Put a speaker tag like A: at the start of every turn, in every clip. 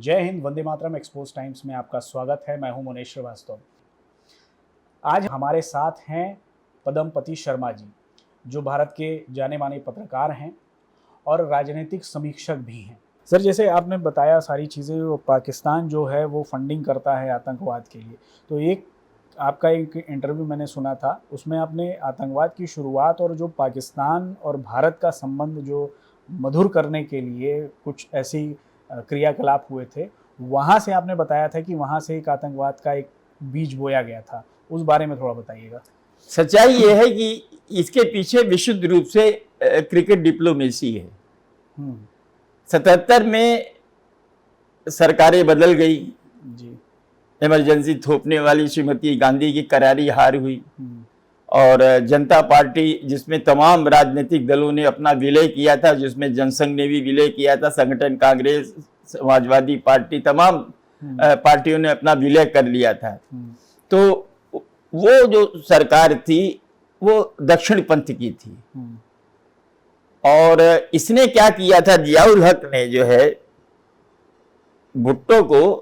A: जय Hind, Vande Mataram expose times में आपका स्वागत है। मैं हूं मुनेश श्रीवास्तव। आज हमारे साथ हैं पद्मपति शर्मा जी, जो भारत के जाने माने पत्रकार हैं और राजनीतिक समीक्षक भी हैं। सर, जैसे आपने बताया सारी चीज़ें, वो पाकिस्तान जो है वो फंडिंग करता है आतंकवाद के लिए। तो आपका एक इंटरव्यू मैंने सुना था, उसमें आपने आतंकवाद की शुरुआत और जो पाकिस्तान और भारत का संबंध जो मधुर करने के लिए कुछ ऐसी क्रियाकलाप हुए थे, वहाँ से आपने बताया था कि वहाँ से एक आतंकवाद का एक बीज बोया गया था। उस बारे में थोड़ा बताइएगा।
B: सच्चाई ये है कि इसके पीछे विशुद्ध रूप से क्रिकेट डिप्लोमेसी है। 77 में सरकारें बदल गई जी। इमरजेंसी थोपने वाली श्रीमती गांधी की करारी हार हुई और जनता पार्टी, जिसमें तमाम राजनीतिक दलों ने अपना विलय किया था, जिसमें जनसंघ ने भी विलय किया था, संगठन कांग्रेस, समाजवादी पार्टी, तमाम पार्टियों ने अपना विलय कर लिया था। तो वो जो सरकार थी वो दक्षिण पंथ की थी और इसने क्या किया था, जियाउल हक ने जो है भुट्टो को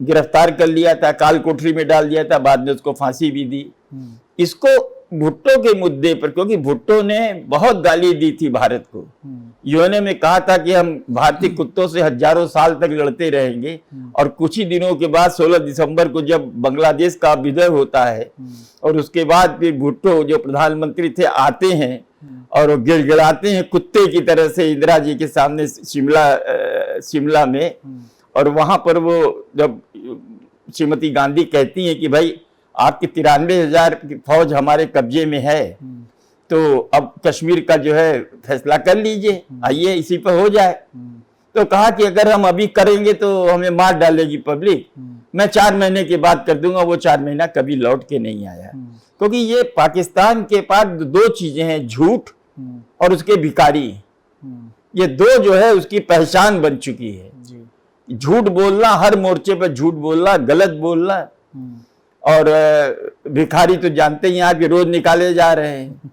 B: गिरफ्तार कर लिया था, काल कोठरी में डाल दिया था, बाद में उसको फांसी भी दी। इसको भुट्टो के मुद्दे पर, क्योंकि भुट्टो ने बहुत गाली दी थी भारत को, यूएनए में कहा था कि हम भारतीय कुत्तों से हजारों साल तक लड़ते रहेंगे, और कुछ ही दिनों के बाद 16 दिसंबर को जब बांग्लादेश का विलय होता है और उसके बाद फिर भुट्टो जो प्रधानमंत्री थे आते हैं और वो गिड़गिड़ाते हैं कुत्ते की तरह से इंदिरा जी के सामने शिमला में, और वहां पर वो जब श्रीमती गांधी कहती हैं कि भाई आपकी 93,000 की फौज हमारे कब्जे में है, तो अब कश्मीर का जो है फैसला कर लीजिए, आइए इसी पर हो जाए। तो कहा कि अगर हम अभी करेंगे तो हमें मार डालेगी पब्लिक, मैं 4 महीने के बाद कर दूंगा। वो 4 महीना कभी लौट के नहीं आया, क्योंकि ये पाकिस्तान के पास 2 चीजें हैं, झूठ और उसके भिखारी। ये 2 जो है उसकी पहचान बन चुकी है। झूठ बोलना, हर मोर्चे पर झूठ बोलना, गलत बोलना, और भिखारी तो जानते ही यहाँ के रोज निकाले जा रहे हैं।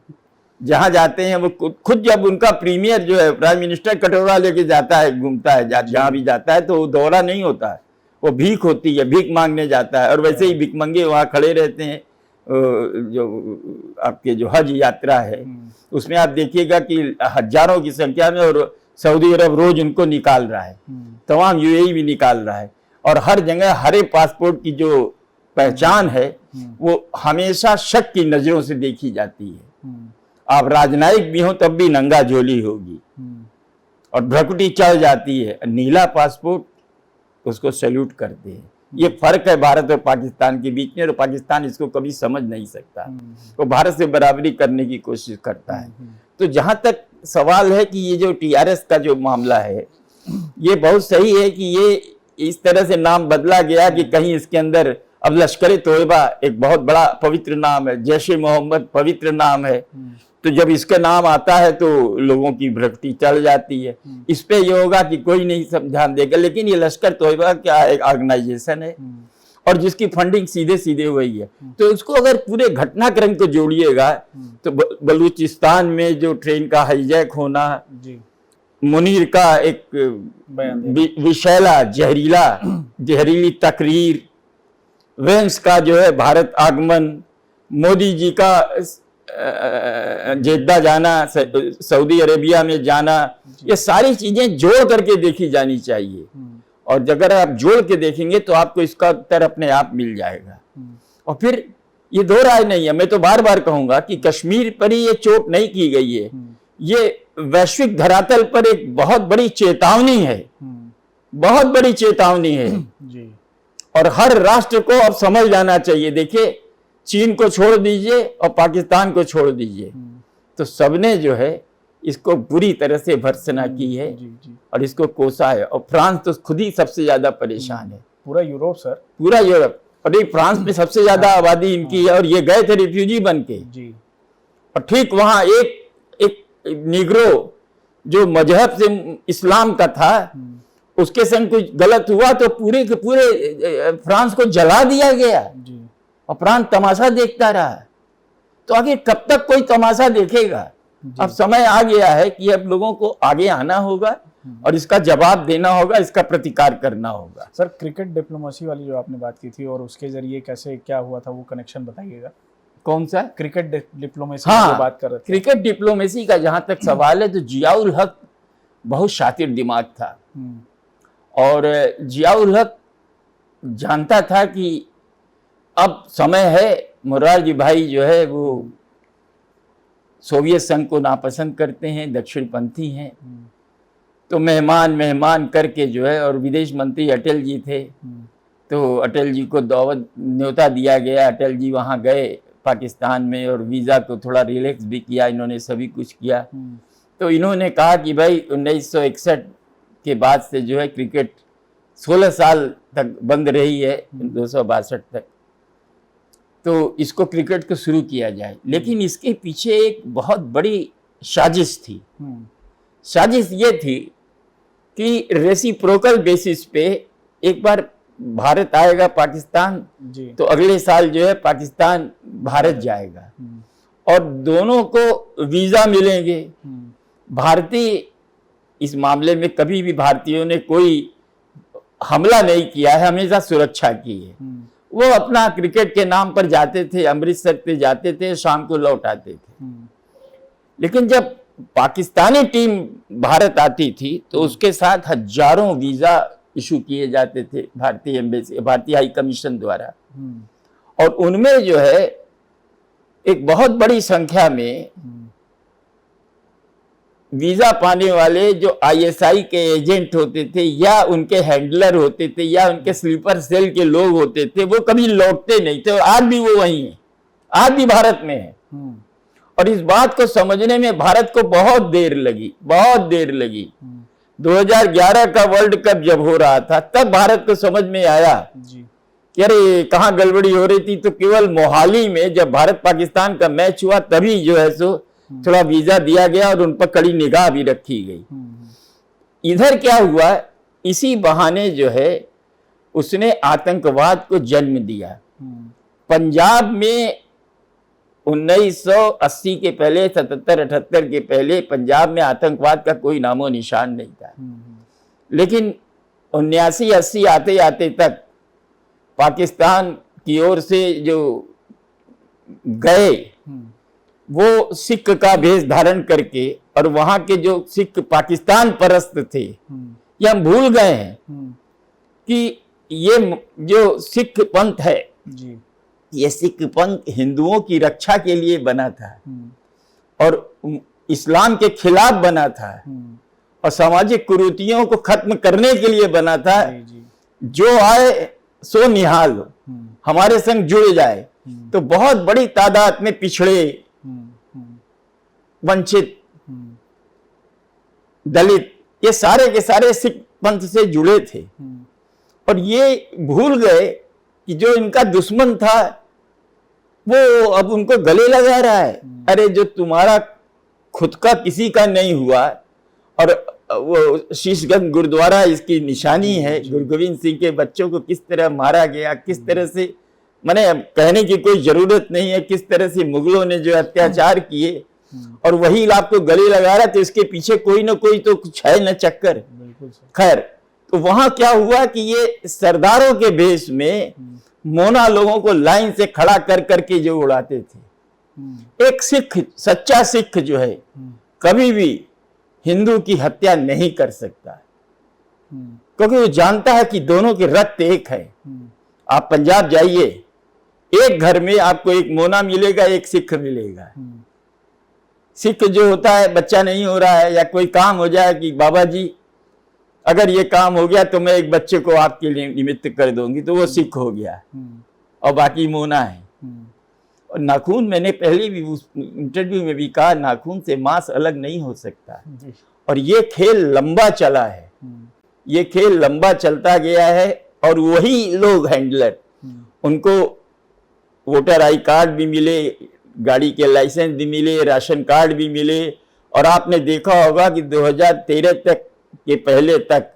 B: जहां जाते हैं वो खुद जब उनका प्रीमियर जो है प्राइम मिनिस्टर कटोरा लेके जाता है, घूमता है, जहां भी जाता है तो वो दौरा नहीं होता है, वो भीख होती है, भीख मांगने जाता है। और वैसे ही भिखमंगे वहां खड़े रहते हैं। जो आपके जो हज यात्रा है उसमें आप देखिएगा कि हजारों की संख्या में, और सऊदी अरब रोज उनको निकाल रहा है, तमाम यूएई भी निकाल रहा है, और हर जगह हरे पासपोर्ट की जो पहचान है वो हमेशा शक की नजरों से देखी जाती है। आप राजनयिक भी हो तब भी नंगा झोली होगी और भ्रकुटी चल जाती है। नीला पासपोर्ट उसको सैल्यूट करते हैं। ये फर्क है भारत और पाकिस्तान के बीच में, और पाकिस्तान इसको कभी समझ नहीं सकता। वो भारत से बराबरी करने की कोशिश करता है। तो जहां तक सवाल है कि ये जो टीआरएस का जो मामला है, ये बहुत सही है कि ये इस तरह से नाम बदला गया कि कहीं इसके अंदर, अब लश्कर तोयबा एक बहुत बड़ा पवित्र नाम है, जैश-ए मोहम्मद पवित्र नाम है, तो जब इसका नाम आता है तो लोगों की भ्रष्टी चल जाती है। इस पे ये होगा कि कोई नहीं सब ध्यान देगा, लेकिन ये लश्कर तोयबा क्या एक ऑर्गेनाइजेशन है और जिसकी फंडिंग सीधे सीधे हुई है। तो इसको अगर पूरे घटनाक्रम को जोड़िएगा तो बलूचिस्तान में जो ट्रेन का हाईजैक होना, मुनीर का एक विशैला जहरीली तकरीर, वेंस का जो है भारत आगमन, मोदी जी का जेद्दा जाना, सऊदी अरेबिया में जाना, ये सारी चीजें जोड़ करके देखी जानी चाहिए। और अगर आप जोड़ के देखेंगे तो आपको इसका उत्तर अपने आप मिल जाएगा। और फिर ये 2 राय नहीं है, मैं तो बार बार कहूंगा कि कश्मीर पर ही ये चोट नहीं की गई है, ये वैश्विक धरातल पर एक बहुत बड़ी चेतावनी है, बहुत बड़ी चेतावनी है। और हर राष्ट्र को अब समझ जाना चाहिए। देखिए, चीन को छोड़ दीजिए और पाकिस्तान को छोड़ दीजिए, तो सबने जो है इसको बुरी तरह से भर्त्सना की है और इसको कोसा है। और फ्रांस तो खुद ही सबसे ज्यादा परेशान है।
A: पूरा यूरोप सर,
B: पूरा यूरोप, और फ्रांस में सबसे ज्यादा आबादी इनकी है, और ये गए थे रिफ्यूजी बन के। और ठीक वहां एक निग्रो जो मजहब से इस्लाम का था, उसके संग कुछ गलत हुआ तो पूरे के पूरे फ्रांस को जला दिया गया और फ्रांस तमाशा देखता रहा। तो आगे कब तक कोई तमाशा देखेगा? अब समय आ गया है कि अब लोगों को आगे आना होगा और इसका जवाब देना होगा, इसका प्रतिकार करना होगा।
A: सर, क्रिकेट डिप्लोमेसी वाली जो आपने बात की थी और उसके जरिए कैसे क्या हुआ था, वो कनेक्शन बताइएगा।
B: कौन सा?
A: क्रिकेट डिप्लोमेसी
B: हाँ,
A: की बात कर रहे थे।
B: क्रिकेट डिप्लोमेसी का जहां तक सवाल है तो जियाउल हक बहुत शातिर दिमाग था और जियाउल हक जानता था कि अब समय है, मोरारजी भाई जो है वो सोवियत संघ को नापसंद करते हैं, दक्षिणपंथी हैं, तो मेहमान करके जो है, और विदेश मंत्री अटल जी थे, तो अटल जी को दावत न्योता दिया गया। अटल जी वहाँ गए पाकिस्तान में और वीज़ा को थोड़ा रिलैक्स भी किया, इन्होंने सभी कुछ किया। तो इन्होंने कहा कि भाई 1961 के बाद से जो है क्रिकेट 16 साल तक बंद रही है, 262 तक, तो इसको क्रिकेट को शुरू किया जाए। लेकिन इसके पीछे एक बहुत बड़ी साजिश थी। साजिश ये थी कि रेसिप्रोकल बेसिस पे एक बार भारत आएगा पाकिस्तान
A: जी।
B: तो अगले साल जो है पाकिस्तान भारत जाएगा और दोनों को वीज़ा मिलेंगे। भारतीय इस मामले में कभी भी भारतीयों ने कोई हमला नहीं किया है, हमेशा सुरक्षा की है। वो अपना क्रिकेट के नाम पर जाते थे, अमृतसर पे जाते थे, शाम को लौट आते थे। लेकिन जब पाकिस्तानी टीम भारत आती थी तो उसके साथ हजारों वीज़ा इशू किए जाते थे भारतीय एम्बेसी, भारतीय हाई कमीशन द्वारा, और उनमें जो है एक बहुत बड़ी संख्या में वीजा पाने वाले जो आईएसआई के एजेंट होते थे या उनके हैंडलर होते थे या उनके स्लीपर सेल के लोग होते थे, वो कभी लौटते नहीं थे और आज भी वो वहीं है, आज भी भारत में है। और इस बात को समझने में भारत को बहुत देर लगी। 2011 का वर्ल्ड कप जब हो रहा था तब भारत को समझ में आया कि अरे कहाँ गड़बड़ी हो रही थी। तो केवल मोहाली में जब भारत पाकिस्तान का मैच हुआ तभी जो है सो थोड़ा वीजा दिया गया और उन पर कड़ी निगाह भी रखी गई। इधर क्या हुआ, इसी बहाने जो है उसने आतंकवाद को जन्म दिया। पंजाब में 1980 के पहले, 77-78 के पहले पंजाब में आतंकवाद का कोई नामो निशान नहीं था। लेकिन 79-80 आते आते तक पाकिस्तान की ओर से जो गए वो सिख का भेष धारण करके, और वहां के जो सिख पाकिस्तान परस्त थे, ये हम भूल गए हैं कि ये जो सिख पंथ है जी, ये सिख पंथ हिंदुओं की रक्षा के लिए बना था और इस्लाम के खिलाफ बना था और सामाजिक कुरीतियों को खत्म करने के लिए बना था। जो आए सो निहाल हो, हमारे संग जुड़ जाए। तो बहुत बड़ी तादाद में पिछड़े, वंचित, दलित, ये सारे के सारे सिख पंथ से जुड़े थे और ये भूल गए कि जो इनका दुश्मन था वो अब उनको गले लगा रहा है। अरे जो तुम्हारा खुद का किसी का नहीं हुआ, और वो शीशगंज गुरुद्वारा इसकी निशानी है, गुरु गोविंद सिंह के बच्चों को किस तरह मारा गया, किस तरह से, मैंने कहने की कोई जरूरत नहीं है किस तरह से मुगलों ने जो अत्याचार किए, और वही आपको गले लगा रहा, तो इसके पीछे कोई ना कोई तो कुछ है न चक्कर। खैर, तो वहां क्या हुआ कि ये सरदारों के भेष में मोना लोगों को लाइन से खड़ा कर करके जो उड़ाते थे। एक सिख, सच्चा सिख जो है कभी भी हिंदू की हत्या नहीं कर सकता, क्योंकि वो जानता है कि दोनों के रक्त एक है। आप पंजाब जाइए, एक घर में आपको एक मोना मिलेगा, एक सिख मिलेगा। सिख जो होता है, बच्चा नहीं हो रहा है या कोई काम हो जाए कि बाबा जी अगर ये काम हो गया तो मैं एक बच्चे को आपके लिए निमित्त कर दूंगी, तो वो सिख हो गया और बाकी मोना है। और नाखून, मैंने पहले भी उस इंटरव्यू में भी कहा, नाखून से मांस अलग नहीं हो सकता। और ये खेल लंबा चला है, ये खेल लंबा चलता गया है और वही लोग हैंडलर, उनको वोटर आई कार्ड भी मिले, गाड़ी के लाइसेंस भी मिले, राशन कार्ड भी मिले। और आपने देखा होगा कि 2013 तक के पहले तक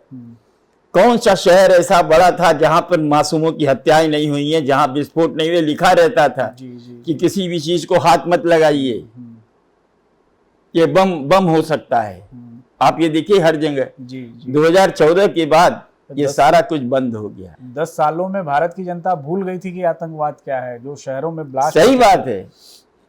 B: कौन सा शहर ऐसा बड़ा था जहां पर मासूमों की हत्याएं नहीं हुई हैं, जहां विस्फोट नहीं हुए, लिखा रहता था कि किसी भी चीज को हाथ मत लगाइए, ये बम हो सकता है। आप ये देखिए हर जगह।
A: जी जी
B: 2014 के बाद ये
A: 10
B: सारा कुछ बंद हो गया।
A: 10 सालों में भारत की जनता भूल गई थी कि आतंकवाद क्या है। जो शहरों में ब्लास्ट
B: सही बात है।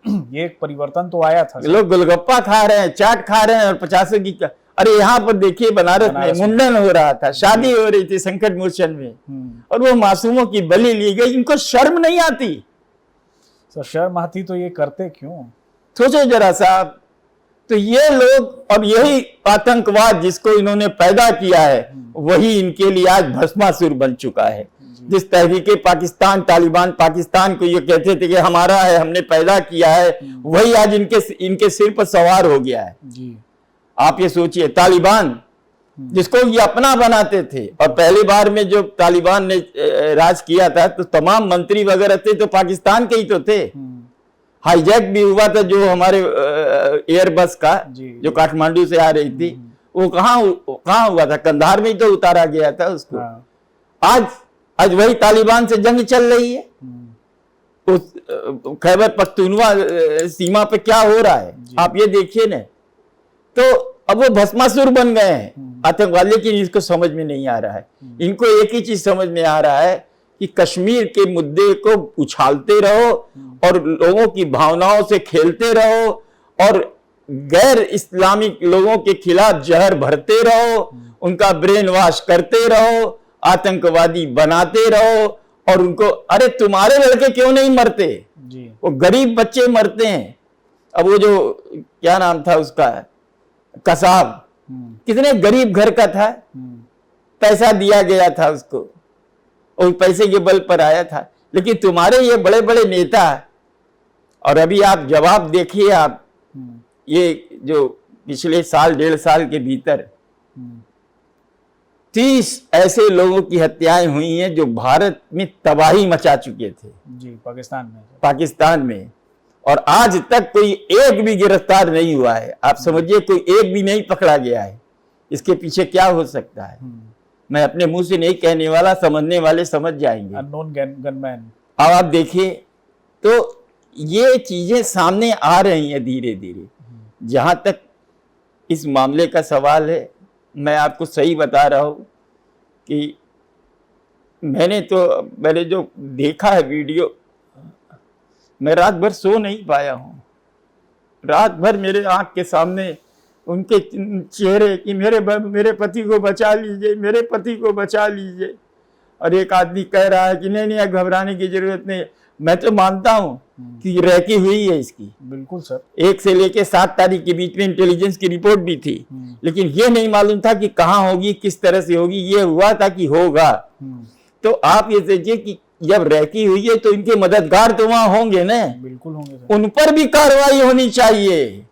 A: ये एक परिवर्तन तो आया था।
B: लोग गोलगप्पा खा रहे हैं, चाट खा रहे हैं और 50 की अरे यहाँ पर देखिए बनारस में मुंडन हो रहा था, शादी हो रही थी संकट मोचन में, और वो मासूमों की बलि ली गई। इनको शर्म नहीं आती?
A: सर शर्म आती तो ये करते क्यों?
B: सोचो जरा साहब। तो ये लोग, और यही आतंकवाद जिसको इन्होंने पैदा किया है, वही इनके लिए आज भस्मासुर बन चुका है। जिस तहरीके पाकिस्तान, तालिबान पाकिस्तान को ये कहते थे कि हमारा है, हमने पैदा किया है, वही आज इनके सिर पर सवार हो गया है
A: जी।
B: आप ये सोचिए, तालिबान जिसको ये अपना बनाते थे, और पहली बार में जो तालिबान ने राज किया था तो तमाम मंत्री वगैरह थे तो पाकिस्तान के ही तो थे। हाईजैक भी हुआ था जो हमारे एयरबस का, जो काठमांडू से आ रही थी, वो कहाँ हुआ था? कंधार में ही तो उतारा गया था उसको। आज वही तालिबान से जंग चल रही है। उस खैबर पख्तूनवा सीमा पे क्या हो रहा है आप ये देखिए ना। तो अब वो भस्मासुर बन गए हैं आतंकवादी, लेकिन इसको समझ में नहीं आ रहा है। इनको एक ही चीज समझ में आ रहा है कि कश्मीर के मुद्दे को उछालते रहो और लोगों की भावनाओं से खेलते रहो और गैर इस्लामिक लोगों के खिलाफ जहर भरते रहो, उनका ब्रेन वॉश करते रहो, आतंकवादी बनाते रहो, और उनको, अरे तुम्हारे लड़के क्यों नहीं मरते जी? वो गरीब बच्चे मरते हैं। अब वो जो क्या नाम था उसका, कसाब, कितने गरीब घर का था, पैसा दिया गया था उसको, और पैसे के बल पर आया था। लेकिन तुम्हारे ये बड़े बड़े नेता, और अभी आप जवाब देखिए, आप ये जो पिछले साल 1.5 साल के भीतर 30 ऐसे लोगों की हत्याएं हुई हैं जो भारत में तबाही मचा चुके थे
A: जी, पाकिस्तान में,
B: और आज तक कोई एक भी गिरफ्तार नहीं हुआ है। आप समझिए, कोई एक भी नहीं पकड़ा गया है। इसके पीछे क्या हो सकता है? मैं अपने मुंह से नहीं कहने वाला, समझने वाले समझ जाएंगे।
A: Unknown gunman.
B: अब आप देखिए, तो ये चीजें सामने आ रही हैं धीरे धीरे। जहां तक इस मामले का सवाल है, मैं आपको सही बता रहा हूं कि मैंने जो देखा है वीडियो, मैं रात भर सो नहीं पाया हूं। रात भर मेरे आंख के सामने उनके चेहरे कि मेरे पति को बचा लीजिए, मेरे पति को बचा लीजिए। और एक आदमी कह रहा है कि नहीं घबराने की जरूरत नहीं। मैं तो मानता हूं कि रैकी हुई है इसकी,
A: बिल्कुल सर।
B: 1 से लेके 7 तारीख के बीच में इंटेलिजेंस की रिपोर्ट भी थी, लेकिन ये नहीं मालूम था कि कहाँ होगी, किस तरह से होगी। ये हुआ था कि होगा। तो आप ये सोचिए कि जब रैकी हुई है तो इनके मददगार तो वहां होंगे ना,
A: बिल्कुल होंगे सर।
B: उन पर भी कार्रवाई होनी चाहिए।